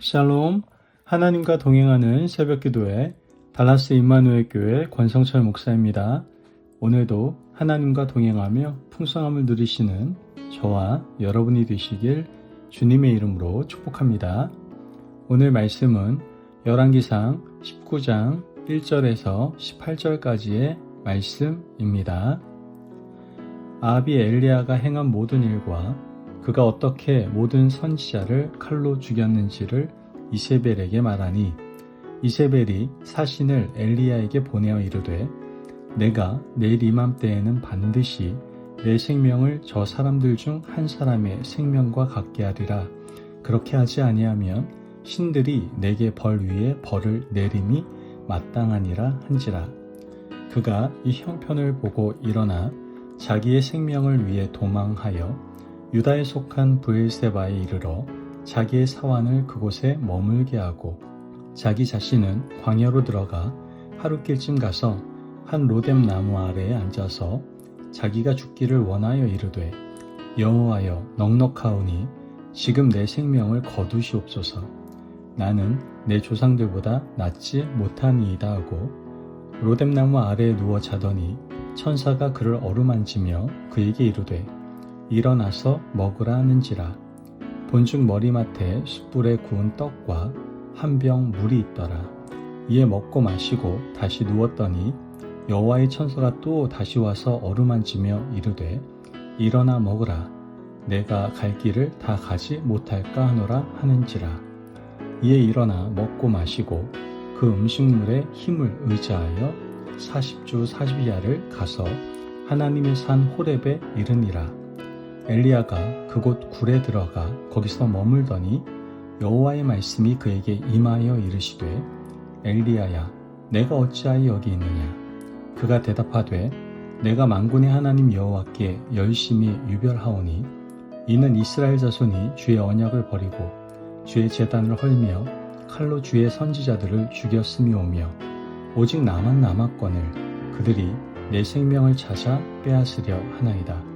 샬롬, 하나님과 동행하는 새벽기도회 달라스 임마누엘 교회 권성철 목사입니다. 오늘도 하나님과 동행하며 풍성함을 누리시는 저와 여러분이 되시길 주님의 이름으로 축복합니다. 오늘 말씀은 열왕기상 19장 1절에서 18절까지의 말씀입니다. 아합이 엘리야가 행한 모든 일과 그가 어떻게 모든 선지자를 칼로 죽였는지를 이세벨에게 말하니 이세벨이 사신을 엘리야에게 보내어 이르되 내가 내일 이맘때에는 반드시 내 생명을 저 사람들 중 한 사람의 생명과 같게 하리라. 그렇게 하지 아니하면 신들이 내게 벌 위에 벌을 내림이 마땅하니라 한지라. 그가 이 형편을 보고 일어나 자기의 생명을 위해 도망하여 유다에 속한 브엘세바에 이르러 자기의 사환을 그곳에 머물게 하고 자기 자신은 광야로 들어가 하룻길쯤 가서 한 로뎀 나무 아래에 앉아서 자기가 죽기를 원하여 이르되 여호와여 넉넉하오니 지금 내 생명을 거두시옵소서. 나는 내 조상들보다 낫지 못하니이다 하고 로뎀 나무 아래에 누워 자더니 천사가 그를 어루만지며 그에게 이르되 일어나서 먹으라 하는지라. 본즉 머리맡에 숯불에 구운 떡과 한 병 물이 있더라. 이에 먹고 마시고 다시 누웠더니 여호와의 천사가 또 다시 와서 어루만지며 이르되 일어나 먹으라. 내가 갈 길을 다 가지 못할까 하노라 하는지라. 이에 일어나 먹고 마시고 그 음식물에 힘을 의지하여 40주 40야를 가서 하나님의 산 호렙에 이르니라. 엘리야가 그곳 굴에 들어가 거기서 머물더니 여호와의 말씀이 그에게 임하여 이르시되 엘리야야 내가 어찌하여 여기 있느냐. 그가 대답하되 내가 만군의 하나님 여호와께 열심히 유별하오니 이는 이스라엘 자손이 주의 언약을 버리고 주의 제단을 헐며 칼로 주의 선지자들을 죽였음이오며 오직 나만 남았거늘 그들이 내 생명을 찾아 빼앗으려 하나이다.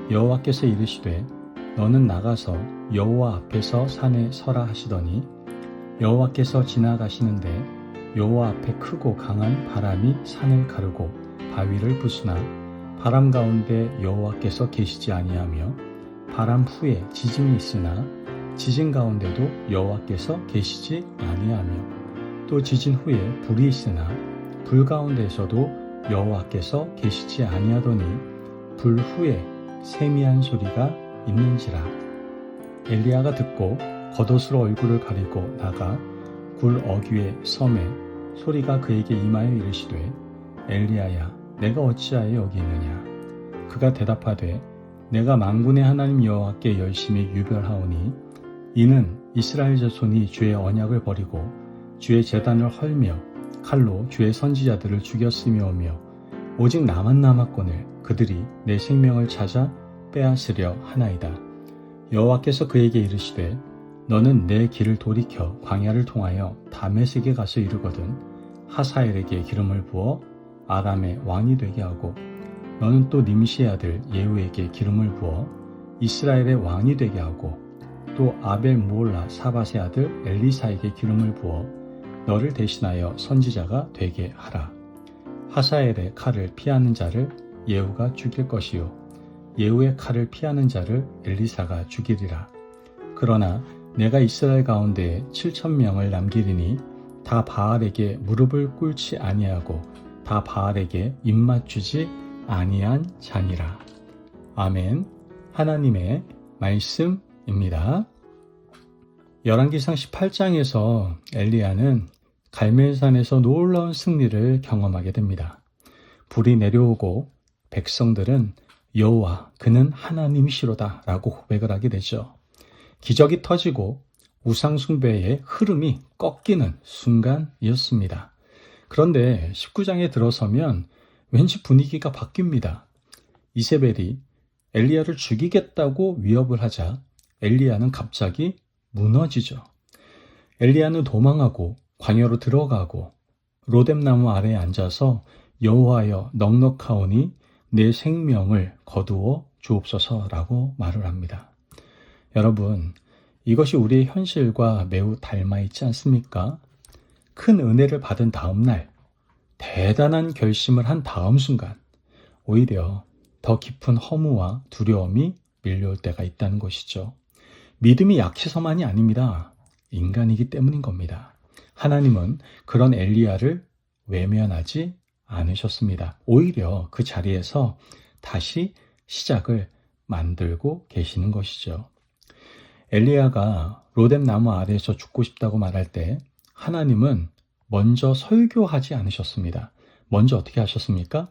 여호와께서 이르시되 너는 나가서 여호와 앞에서 산에 서라 하시더니 여호와께서 지나가시는데 여호와 앞에 크고 강한 바람이 산을 가르고 바위를 부수나 바람 가운데 여호와께서 계시지 아니하며 바람 후에 지진이 있으나 지진 가운데도 여호와께서 계시지 아니하며 또 지진 후에 불이 있으나 불 가운데에서도 여호와께서 계시지 아니하더니 불 후에 세미한 소리가 있는지라. 엘리야가 듣고 겉옷으로 얼굴을 가리고 나가 굴 어귀의 섬에 소리가 그에게 임하여 이르시되 엘리야야 내가 어찌하여 여기 있느냐. 그가 대답하되 내가 만군의 하나님 여호와께 열심히 유별하오니 이는 이스라엘 자손이 주의 언약을 버리고 주의 제단을 헐며 칼로 주의 선지자들을 죽였음이오며 오직 나만 남았거늘 그들이 내 생명을 찾아 빼앗으려 하나이다. 여호와께서 그에게 이르시되 너는 내 길을 돌이켜 광야를 통하여 다메섹에 가서 이르거든 하사엘에게 기름을 부어 아람의 왕이 되게 하고 너는 또 님시의 아들 예후에게 기름을 부어 이스라엘의 왕이 되게 하고 또 아벨 무올라 사밧의 아들 엘리사에게 기름을 부어 너를 대신하여 선지자가 되게 하라. 하사엘의 칼을 피하는 자를 예후가 죽일 것이요 예후의 칼을 피하는 자를 엘리사가 죽이리라. 그러나 내가 이스라엘 가운데 7,000명을 남기리니 다 바알에게 무릎을 꿇지 아니하고 다 바알에게 입맞추지 아니한 자니라. 아멘. 하나님의 말씀입니다. 열왕기상 18장에서 엘리야는 갈멜산에서 놀라운 승리를 경험하게 됩니다. 불이 내려오고 백성들은 여호와 그는 하나님이시로다 라고 고백을 하게 되죠. 기적이 터지고 우상숭배의 흐름이 꺾이는 순간이었습니다. 그런데 19장에 들어서면 왠지 분위기가 바뀝니다. 이세벨이 엘리야를 죽이겠다고 위협을 하자 엘리야는 갑자기 무너지죠. 엘리야는 도망하고 광야로 들어가고 로뎀나무 아래에 앉아서 여호와여 넉넉하오니 내 생명을 거두어 주옵소서라고 말을 합니다. 여러분, 이것이 우리의 현실과 매우 닮아 있지 않습니까? 큰 은혜를 받은 다음 날, 대단한 결심을 한 다음 순간, 오히려 더 깊은 허무와 두려움이 밀려올 때가 있다는 것이죠. 믿음이 약해서만이 아닙니다. 인간이기 때문인 겁니다. 하나님은 그런 엘리야를 외면하지 않으셨습니다. 오히려 그 자리에서 다시 시작을 만들고 계시는 것이죠. 엘리야가 로뎀 나무 아래에서 죽고 싶다고 말할 때 하나님은 먼저 설교하지 않으셨습니다. 먼저 어떻게 하셨습니까?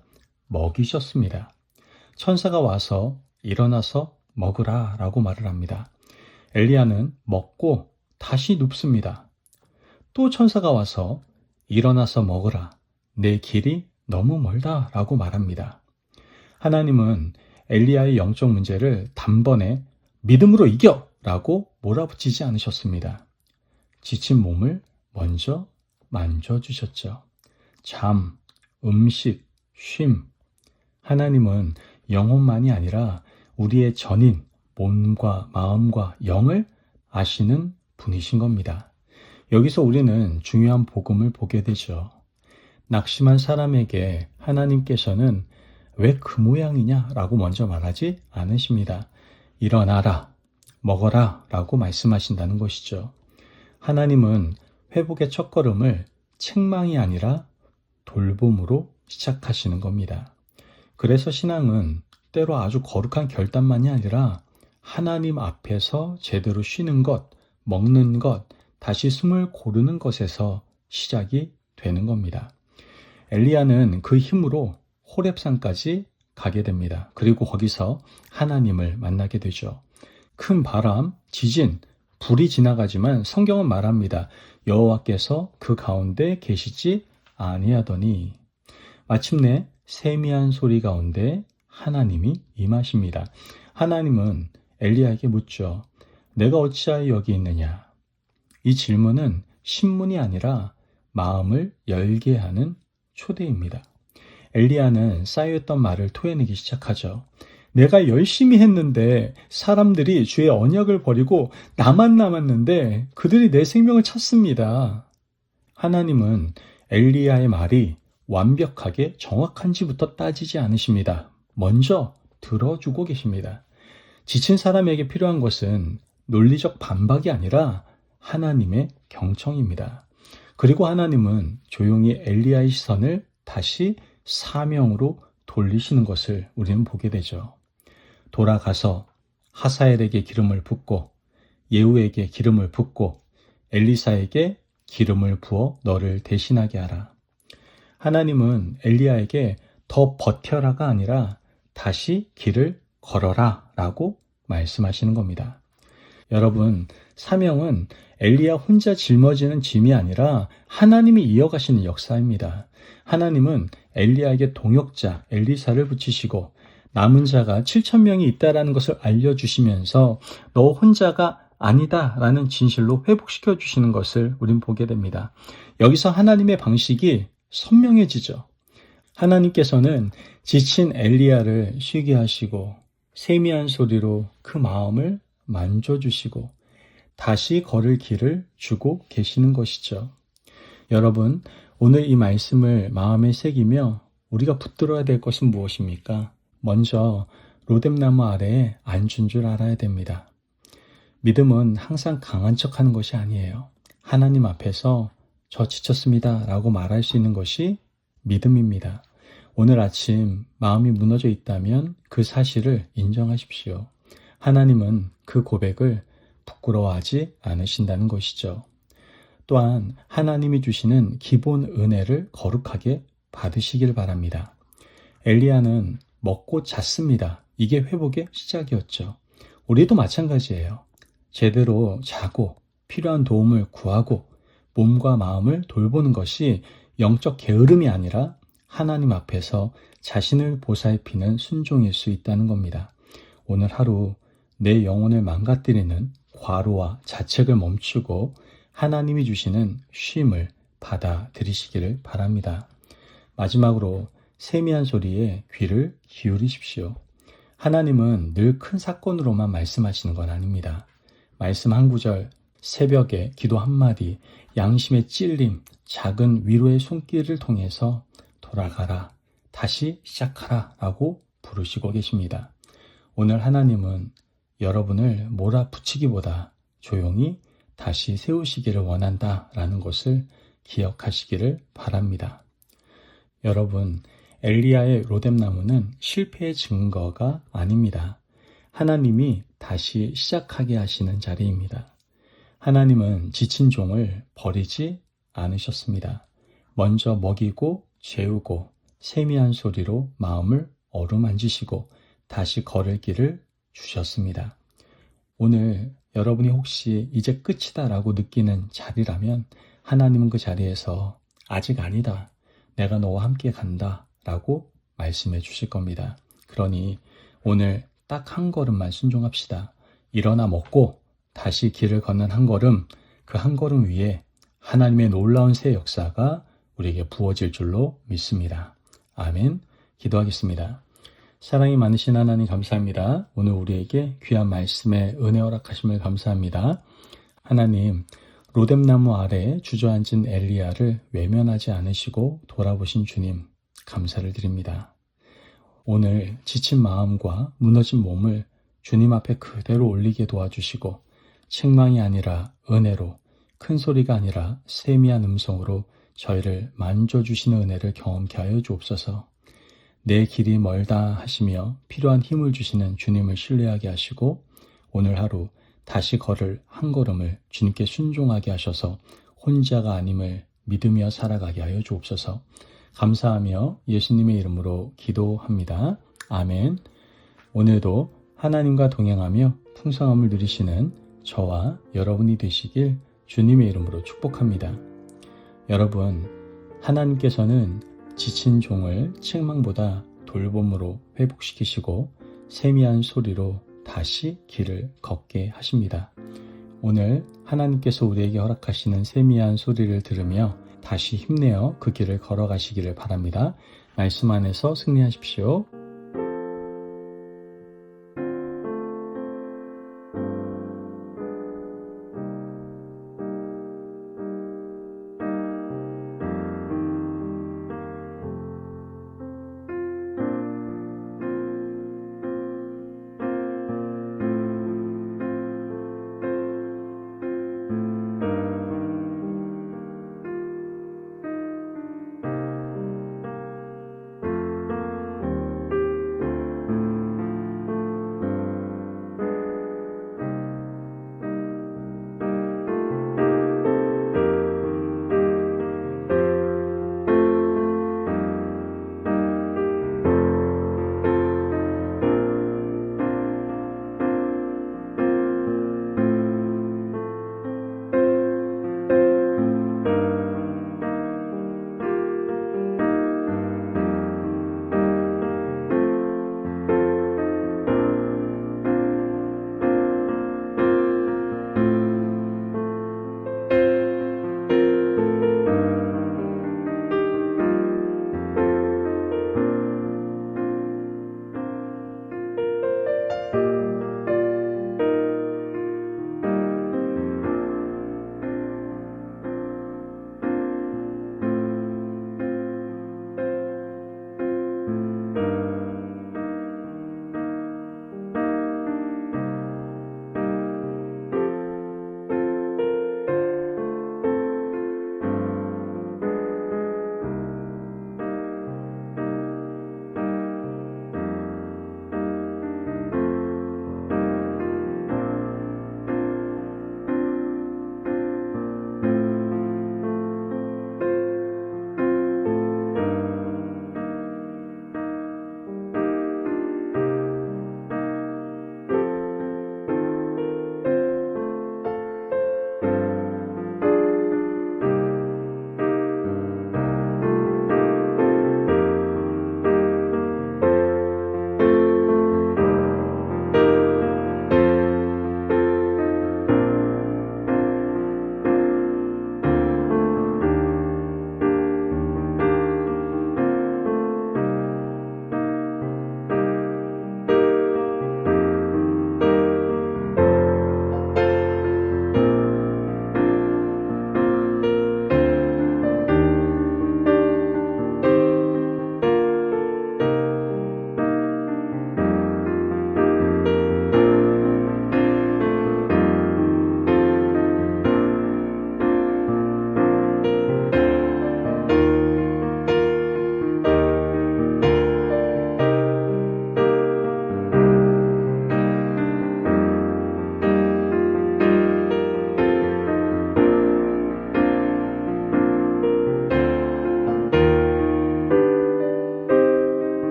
먹이셨습니다. 천사가 와서 일어나서 먹으라 라고 말을 합니다. 엘리야는 먹고 다시 눕습니다. 또 천사가 와서 일어나서 먹으라. 내 길이 너무 멀다 라고 말합니다. 하나님은 엘리야의 영적 문제를 단번에 믿음으로 이겨! 라고 몰아붙이지 않으셨습니다. 지친 몸을 먼저 만져주셨죠. 잠, 음식, 쉼. 하나님은 영혼만이 아니라 우리의 전인, 몸과 마음과 영을 아시는 분이신 겁니다. 여기서 우리는 중요한 복음을 보게 되죠. 낙심한 사람에게 하나님께서는 왜 그 모양이냐 라고 먼저 말하지 않으십니다. 일어나라, 먹어라 라고 말씀하신다는 것이죠. 하나님은 회복의 첫걸음을 책망이 아니라 돌봄으로 시작하시는 겁니다. 그래서 신앙은 때로 아주 거룩한 결단만이 아니라 하나님 앞에서 제대로 쉬는 것, 먹는 것, 다시 숨을 고르는 것에서 시작이 되는 겁니다. 엘리야는 그 힘으로 호렙산까지 가게 됩니다. 그리고 거기서 하나님을 만나게 되죠. 큰 바람, 지진, 불이 지나가지만 성경은 말합니다. 여호와께서 그 가운데 계시지 아니하더니 마침내 세미한 소리 가운데 하나님이 임하십니다. 하나님은 엘리야에게 묻죠. 내가 어찌하여 여기 있느냐? 이 질문은 신문이 아니라 마음을 열게 하는 초대입니다. 엘리야는 쌓여있던 말을 토해내기 시작하죠. 내가 열심히 했는데 사람들이 주의 언약을 버리고 나만 남았는데 그들이 내 생명을 찾습니다. 하나님은 엘리야의 말이 완벽하게 정확한지부터 따지지 않으십니다. 먼저 들어주고 계십니다. 지친 사람에게 필요한 것은 논리적 반박이 아니라 하나님의 경청입니다. 그리고 하나님은 조용히 엘리야의 시선을 다시 사명으로 돌리시는 것을 우리는 보게 되죠. 돌아가서 하사엘에게 기름을 붓고 예후에게 기름을 붓고 엘리사에게 기름을 부어 너를 대신하게 하라. 하나님은 엘리야에게 더 버텨라가 아니라 다시 길을 걸어라 라고 말씀하시는 겁니다. 여러분, 사명은 엘리야 혼자 짊어지는 짐이 아니라 하나님이 이어가시는 역사입니다. 하나님은 엘리야에게 동역자 엘리사를 붙이시고 남은 자가 7,000명이 있다라는 것을 알려주시면서 너 혼자가 아니다라는 진실로 회복시켜 주시는 것을 우린 보게 됩니다. 여기서 하나님의 방식이 선명해지죠. 하나님께서는 지친 엘리야를 쉬게 하시고 세미한 소리로 그 마음을 만져주시고 다시 걸을 길을 주고 계시는 것이죠. 여러분, 오늘 이 말씀을 마음에 새기며 우리가 붙들어야 될 것은 무엇입니까? 먼저 로뎀나무 아래에 앉은 줄 알아야 됩니다. 믿음은 항상 강한 척하는 것이 아니에요. 하나님 앞에서 저 지쳤습니다 라고 말할 수 있는 것이 믿음입니다. 오늘 아침 마음이 무너져 있다면 그 사실을 인정하십시오. 하나님은 그 고백을 부끄러워하지 않으신다는 것이죠. 또한 하나님이 주시는 기본 은혜를 거룩하게 받으시길 바랍니다. 엘리야는 먹고 잤습니다. 이게 회복의 시작이었죠. 우리도 마찬가지예요. 제대로 자고 필요한 도움을 구하고 몸과 마음을 돌보는 것이 영적 게으름이 아니라 하나님 앞에서 자신을 보살피는 순종일 수 있다는 겁니다. 오늘 하루 내 영혼을 망가뜨리는 과로와 자책을 멈추고 하나님이 주시는 쉼을 받아들이시기를 바랍니다. 마지막으로 세미한 소리에 귀를 기울이십시오. 하나님은 늘 큰 사건으로만 말씀하시는 건 아닙니다. 말씀 한 구절, 새벽에 기도 한마디, 양심의 찔림, 작은 위로의 손길을 통해서 돌아가라, 다시 시작하라 라고 부르시고 계십니다. 오늘 하나님은 여러분을 몰아붙이기보다 조용히 다시 세우시기를 원한다 라는 것을 기억하시기를 바랍니다. 여러분, 엘리야의 로뎀나무는 실패의 증거가 아닙니다. 하나님이 다시 시작하게 하시는 자리입니다. 하나님은 지친 종을 버리지 않으셨습니다. 먼저 먹이고 재우고 세미한 소리로 마음을 어루만지시고 다시 걸을 길을 주셨습니다. 오늘 여러분이 혹시 이제 끝이다 라고 느끼는 자리라면 하나님은 그 자리에서 아직 아니다, 내가 너와 함께 간다 라고 말씀해 주실 겁니다. 그러니 오늘 딱 한 걸음만 순종합시다. 일어나 먹고 다시 길을 걷는 한 걸음, 그 한 걸음 위에 하나님의 놀라운 새 역사가 우리에게 부어질 줄로 믿습니다. 아멘. 기도하겠습니다. 사랑이 많으신 하나님 감사합니다. 오늘 우리에게 귀한 말씀에 은혜 허락하심을 감사합니다. 하나님, 로뎀나무 아래 주저앉은 엘리야를 외면하지 않으시고 돌아보신 주님, 감사를 드립니다. 오늘 지친 마음과 무너진 몸을 주님 앞에 그대로 올리게 도와주시고 책망이 아니라 은혜로, 큰 소리가 아니라 세미한 음성으로 저희를 만져주시는 은혜를 경험케 하여 주옵소서. 내 길이 멀다 하시며 필요한 힘을 주시는 주님을 신뢰하게 하시고 오늘 하루 다시 걸을 한 걸음을 주님께 순종하게 하셔서 혼자가 아님을 믿으며 살아가게 하여 주옵소서. 감사하며 예수님의 이름으로 기도합니다. 아멘. 오늘도 하나님과 동행하며 풍성함을 누리시는 저와 여러분이 되시길 주님의 이름으로 축복합니다. 여러분, 하나님께서는 지친 종을 책망보다 돌봄으로 회복시키시고 세미한 소리로 다시 길을 걷게 하십니다. 오늘 하나님께서 우리에게 허락하시는 세미한 소리를 들으며 다시 힘내어 그 길을 걸어가시기를 바랍니다. 말씀 안에서 승리하십시오.